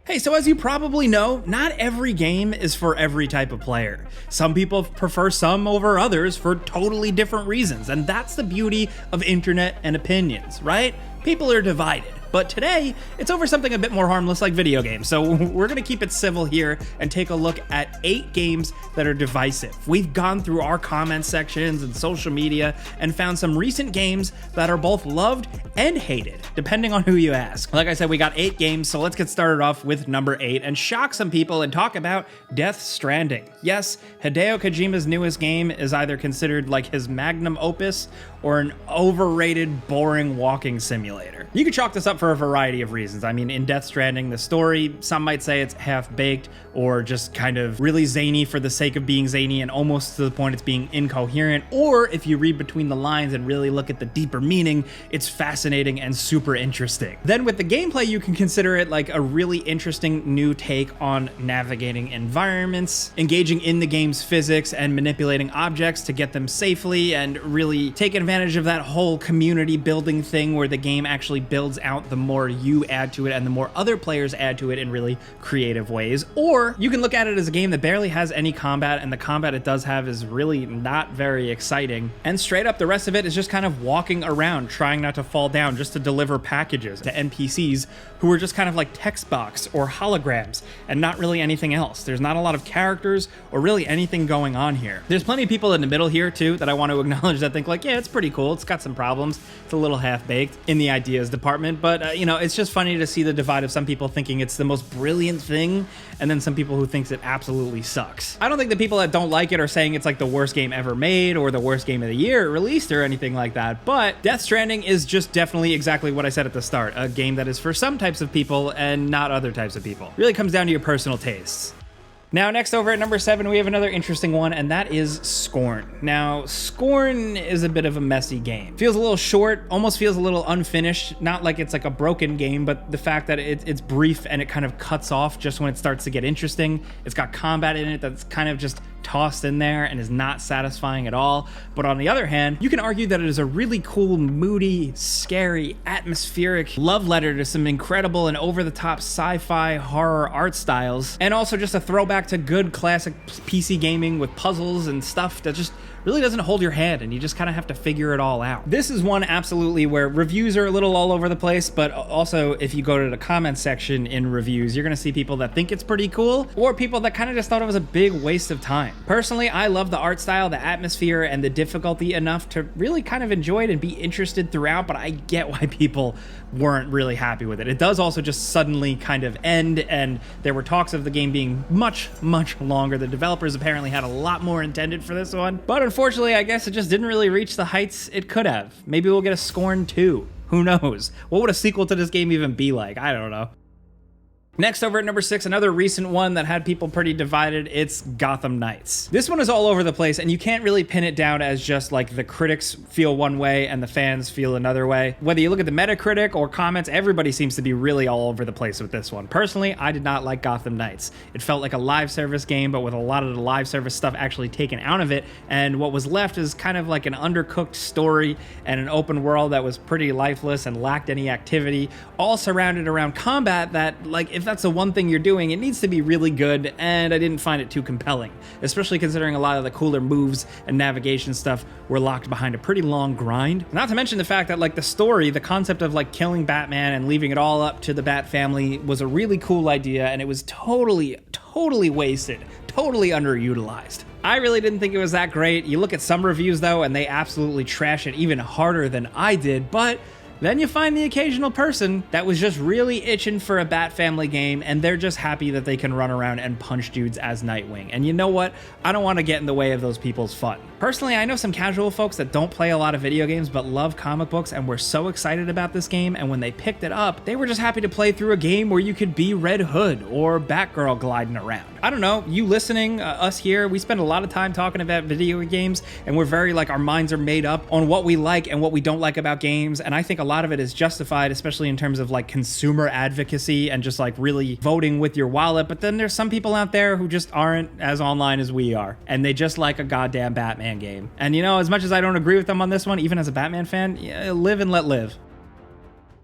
Hey, so as you probably know, not every game is for every type of player. Some people prefer some over others for totally different reasons, and that's the beauty of internet and opinions, right? People are divided. But today, it's over something a bit more harmless like video games, so we're gonna keep it civil here and take a look at 8 games that are divisive. We've gone through our comment sections and social media and found some recent games that are both loved and hated, depending on who you ask. Like I said, we got 8 games, so let's get started off with number 8 and shock some people and talk about Death Stranding. Yes, Hideo Kojima's newest game is either considered like his magnum opus or an overrated, boring walking simulator. You could chalk this up for a variety of reasons. I mean, in Death Stranding, the story, some might say it's half-baked or just kind of really zany for the sake of being zany and almost to the point it's being incoherent. Or if you read between the lines and really look at the deeper meaning, it's fascinating and super interesting. Then with the gameplay, you can consider it like a really interesting new take on navigating environments, engaging in the game's physics and manipulating objects to get them safely, and really take advantage of that whole community building thing where the game actually builds out the more you add to it and the more other players add to it in really creative ways. Or you can look at it as a game that barely has any combat, and the combat it does have is really not very exciting. And straight up, the rest of it is just kind of walking around, trying not to fall down, just to deliver packages to NPCs who are just kind of like text box or holograms and not really anything else. There's not a lot of characters or really anything going on here. There's plenty of people in the middle here too that I want to acknowledge that think like, yeah, it's pretty cool. It's got some problems. It's a little half-baked in the ideas department, but it's just funny to see the divide of some people thinking it's the most brilliant thing and then some people who thinks it absolutely sucks. I don't think the people that don't like it are saying it's like the worst game ever made or the worst game of the year released or anything like that, but Death Stranding is just definitely exactly what I said at the start, a game that is for some types of people and not other types of people. Really comes down to your personal tastes. Now, next over at number 7, we have another interesting one, and that is Scorn. Now, Scorn is a bit of a messy game. Feels a little short, almost feels a little unfinished, not like it's like a broken game, but the fact that it's brief and it kind of cuts off just when it starts to get interesting. It's got combat in it that's kind of just tossed in there and is not satisfying at all. But on the other hand, you can argue that it is a really cool, moody, scary, atmospheric love letter to some incredible and over-the-top sci-fi horror art styles, and also just a throwback to good classic PC gaming with puzzles and stuff that just really doesn't hold your hand and you just kind of have to figure it all out. This is one absolutely where reviews are a little all over the place, but also if you go to the comment section in reviews, you're gonna see people that think it's pretty cool or people that kind of just thought it was a big waste of time. Personally, I love the art style, the atmosphere, and the difficulty enough to really kind of enjoy it and be interested throughout, but I get why people weren't really happy with it. It does also just suddenly kind of end, and there were talks of the game being much, much longer. The developers apparently had a lot more intended for this one, but unfortunately, I guess it just didn't really reach the heights it could have. Maybe we'll get a Scorn 2. Who knows? What would a sequel to this game even be like? I don't know. Next over at number 6, another recent one that had people pretty divided, it's Gotham Knights. This one is all over the place, and you can't really pin it down as just like the critics feel one way and the fans feel another way. Whether you look at the Metacritic or comments, everybody seems to be really all over the place with this one. Personally, I did not like Gotham Knights. It felt like a live service game, but with a lot of the live service stuff actually taken out of it, and what was left is kind of like an undercooked story and an open world that was pretty lifeless and lacked any activity, all surrounded around combat that, like, if that's the one thing you're doing, it needs to be really good, and I didn't find it too compelling, especially considering a lot of the cooler moves and navigation stuff were locked behind a pretty long grind. Not to mention the fact that, like, the story, the concept of like killing Batman and leaving it all up to the Bat family was a really cool idea, and it was totally wasted, totally underutilized. I really didn't think it was that great. You look at some reviews though, and they absolutely trash it even harder than I did, but then you find the occasional person that was just really itching for a Bat family game, and they're just happy that they can run around and punch dudes as Nightwing. And you know what? I don't want to get in the way of those people's fun. Personally, I know some casual folks that don't play a lot of video games but love comic books and were so excited about this game, and when they picked it up, they were just happy to play through a game where you could be Red Hood or Batgirl gliding around. I don't know, you listening, us here, we spend a lot of time talking about video games, and we're very like, our minds are made up on what we like and what we don't like about games, and I think a lot of it is justified, especially in terms of like consumer advocacy and just like really voting with your wallet. But then there's some people out there who just aren't as online as we are, and they just like a goddamn Batman game. And you know, as much as I don't agree with them on this one, even as a Batman fan, yeah, live and let live.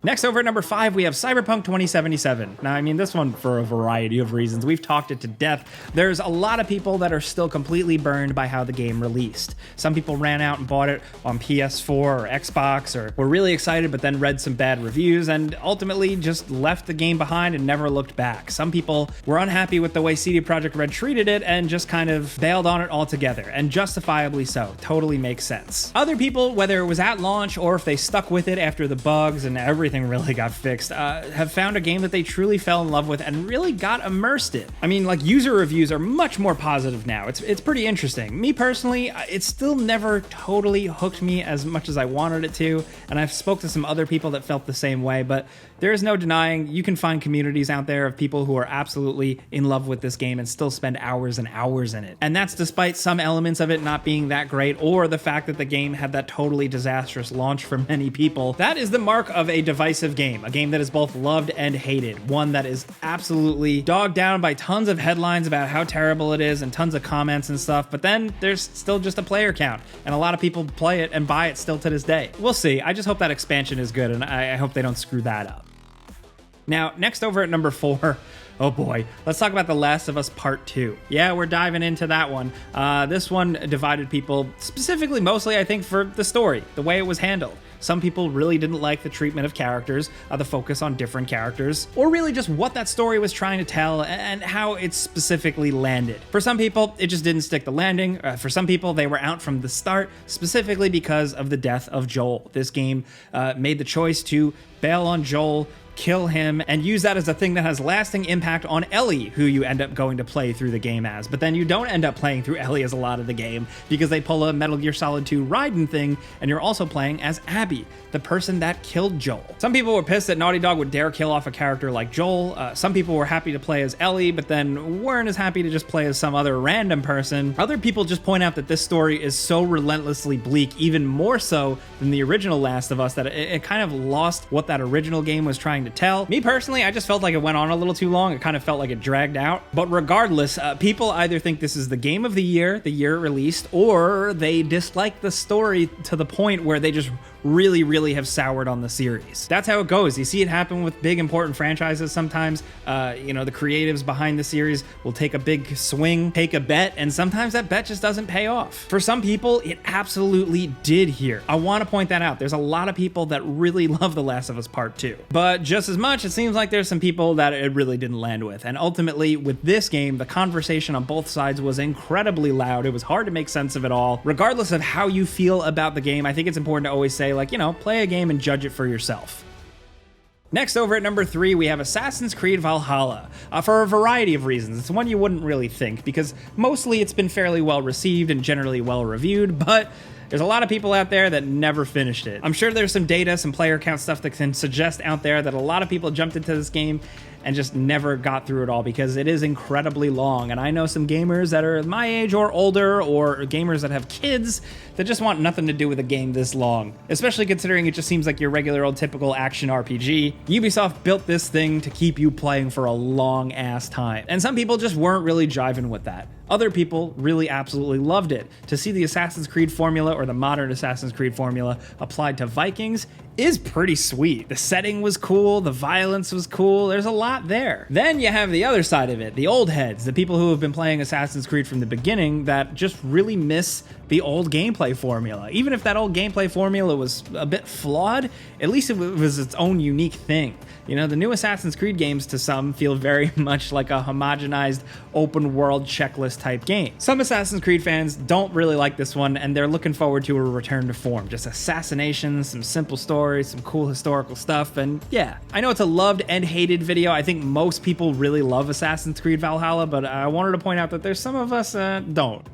Next, over at number 5, we have Cyberpunk 2077. Now, I mean, this one for a variety of reasons. We've talked it to death. There's a lot of people that are still completely burned by how the game released. Some people ran out and bought it on PS4 or Xbox, or were really excited but then read some bad reviews and ultimately just left the game behind and never looked back. Some people were unhappy with the way CD Projekt Red treated it and just kind of bailed on it altogether, and justifiably so. Totally makes sense. Other people, whether it was at launch or if they stuck with it after the bugs and everything really got fixed, have found a game that they truly fell in love with and really got immersed in. I mean, like, user reviews are much more positive now. It's pretty interesting. Me personally, it still never totally hooked me as much as I wanted it to, and I've spoke to some other people that felt the same way, but there is no denying you can find communities out there of people who are absolutely in love with this game and still spend hours and hours in it. And that's despite some elements of it not being that great, or the fact that the game had that totally disastrous launch for many people. That is the mark of a divisive game, a game that is both loved and hated, one that is absolutely dogged down by tons of headlines about how terrible it is and tons of comments and stuff, but then there's still just a player count, and a lot of people play it and buy it still to this day. We'll see. I just hope that expansion is good, and I hope they don't screw that up. Now, next over at number 4, oh boy, let's talk about The Last of Us Part 2. Yeah, we're diving into that one. This one divided people, specifically, mostly, I think, for the story, the way it was handled. Some people really didn't like the treatment of characters, the focus on different characters, or really just what that story was trying to tell and how it specifically landed. For some people, it just didn't stick the landing. For some people, they were out from the start, specifically because of the death of Joel. This game made the choice to bail on Joel, kill him, and use that as a thing that has lasting impact on Ellie, who you end up going to play through the game as. But then you don't end up playing through Ellie as a lot of the game, because they pull a Metal Gear Solid 2 Raiden thing, and you're also playing as Abby, the person that killed Joel. Some people were pissed that Naughty Dog would dare kill off a character like Joel. Some people were happy to play as Ellie, but then weren't as happy to just play as some other random person. Other people just point out that this story is so relentlessly bleak, even more so than the original Last of Us, that it kind of lost what that original game was trying to tell. Me personally, I just felt like it went on a little too long. It kind of felt like it dragged out. But regardless, people either think this is the game of the year it released, or they dislike the story to the point where they just really have soured on the series. That's how it goes. You see it happen with big important franchises sometimes. The creatives behind the series will take a big swing, take a bet, and sometimes that bet just doesn't pay off. For some people, it absolutely did here. I want to point that out. There's a lot of people that really love The Last of Us Part 2. But just as much, it seems like there's some people that it really didn't land with. And ultimately, with this game, the conversation on both sides was incredibly loud. It was hard to make sense of it all. Regardless of how you feel about the game, I think it's important to always say, play a game and judge it for yourself. Next, over at number 3, we have Assassin's Creed Valhalla, for a variety of reasons. It's one you wouldn't really think, because mostly it's been fairly well received and generally well reviewed, but there's a lot of people out there that never finished it. I'm sure there's some data, some player count stuff that can suggest out there that a lot of people jumped into this game and just never got through it all, because it is incredibly long. And I know some gamers that are my age or older, or gamers that have kids that just want nothing to do with a game this long, especially considering it just seems like your regular old typical action RPG. Ubisoft built this thing to keep you playing for a long ass time, and some people just weren't really jiving with that. Other people really absolutely loved it. To see the Assassin's Creed formula, or the modern Assassin's Creed formula, applied to Vikings is pretty sweet. The setting was cool, the violence was cool, there's a lot there. Then you have the other side of it, the old heads, the people who have been playing Assassin's Creed from the beginning that just really miss the old gameplay formula. Even if that old gameplay formula was a bit flawed, at least it was its own unique thing. The new Assassin's Creed games to some feel very much like a homogenized open world checklist type game. Some Assassin's Creed fans don't really like this one, and they're looking forward to a return to form. Just assassinations, some simple stories, some cool historical stuff, and yeah. I know it's a loved and hated video. I think most people really love Assassin's Creed Valhalla, but I wanted to point out that there's some of us don't.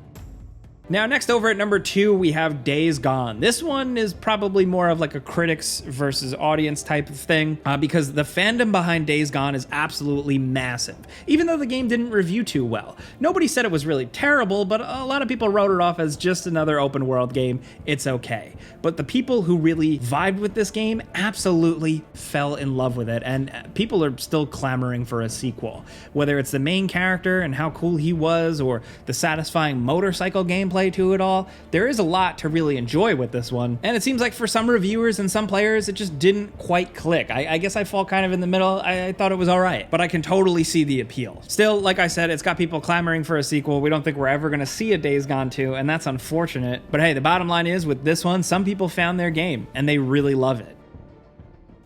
Now, next over at number 2, we have Days Gone. This one is probably more of like a critics versus audience type of thing, because the fandom behind Days Gone is absolutely massive, even though the game didn't review too well. Nobody said it was really terrible, but a lot of people wrote it off as just another open world game. It's okay. But the people who really vibed with this game absolutely fell in love with it, and people are still clamoring for a sequel. Whether it's the main character and how cool he was, or the satisfying motorcycle gameplay gameplay to it all, there is a lot to really enjoy with this one. And it seems like for some reviewers and some players, it just didn't quite click. I guess I fall kind of in the middle. I thought it was all right, but I can totally see the appeal. Still, like I said, it's got people clamoring for a sequel. We don't think we're ever gonna see a Days Gone 2, and that's unfortunate. But hey, the bottom line is with this one, some people found their game and they really love it.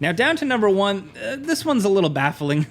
Now down to number 1, this one's a little baffling.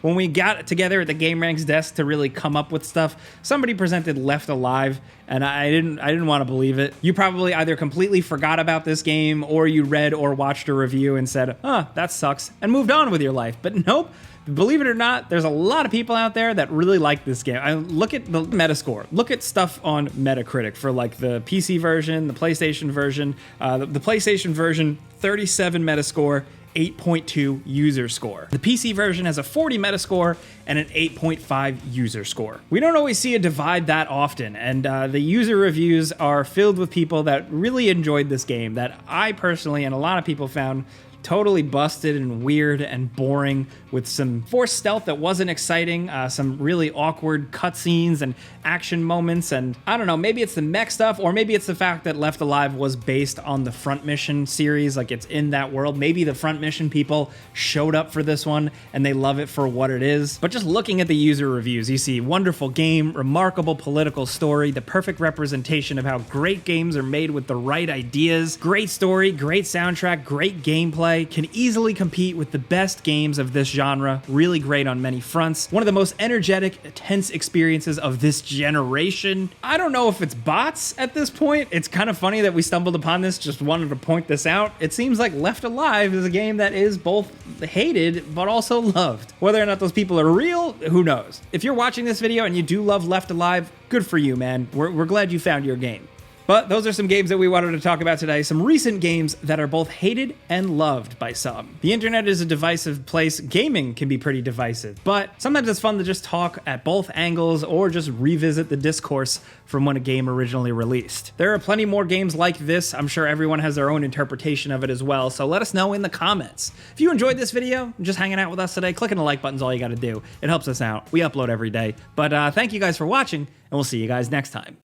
When we got together at the GameRanks desk to really come up with stuff, somebody presented Left Alive, and I didn't want to believe it. You probably either completely forgot about this game, or you read or watched a review and said, that sucks, and moved on with your life. But nope. Believe it or not, there's a lot of people out there that really like this game. I look at the Metascore. Look at stuff on Metacritic for like the PC version, the PlayStation version. The PlayStation version, 37 Metascore, 8.2 user score. The PC version has a 40 Metascore and an 8.5 user score. We don't always see a divide that often, and the user reviews are filled with people that really enjoyed this game that I personally and a lot of people found totally busted and weird and boring, with some forced stealth that wasn't exciting, some really awkward cutscenes and action moments, and I don't know, maybe it's the mech stuff, or maybe it's the fact that Left Alive was based on the Front Mission series, like it's in that world. Maybe the Front Mission people showed up for this one and they love it for what it is. But just looking at the user reviews, you see wonderful game, remarkable political story, the perfect representation of how great games are made with the right ideas, great story, great soundtrack, great gameplay, can easily compete with the best games of this genre, really great on many fronts. One of the most energetic, tense experiences of this generation. I don't know if it's bots at this point. It's kind of funny that we stumbled upon this, just wanted to point this out. It seems like Left Alive is a game that is both hated, but also loved. Whether or not those people are real, who knows? If you're watching this video and you do love Left Alive, good for you, man. We're glad you found your game. But those are some games that we wanted to talk about today, some recent games that are both hated and loved by some. The internet is a divisive place. Gaming can be pretty divisive, but sometimes it's fun to just talk at both angles or just revisit the discourse from when a game originally released. There are plenty more games like this. I'm sure everyone has their own interpretation of it as well, so let us know in the comments. If you enjoyed this video, just hanging out with us today, clicking the like button's all you gotta do. It helps us out. We upload every day. But thank you guys for watching, and we'll see you guys next time.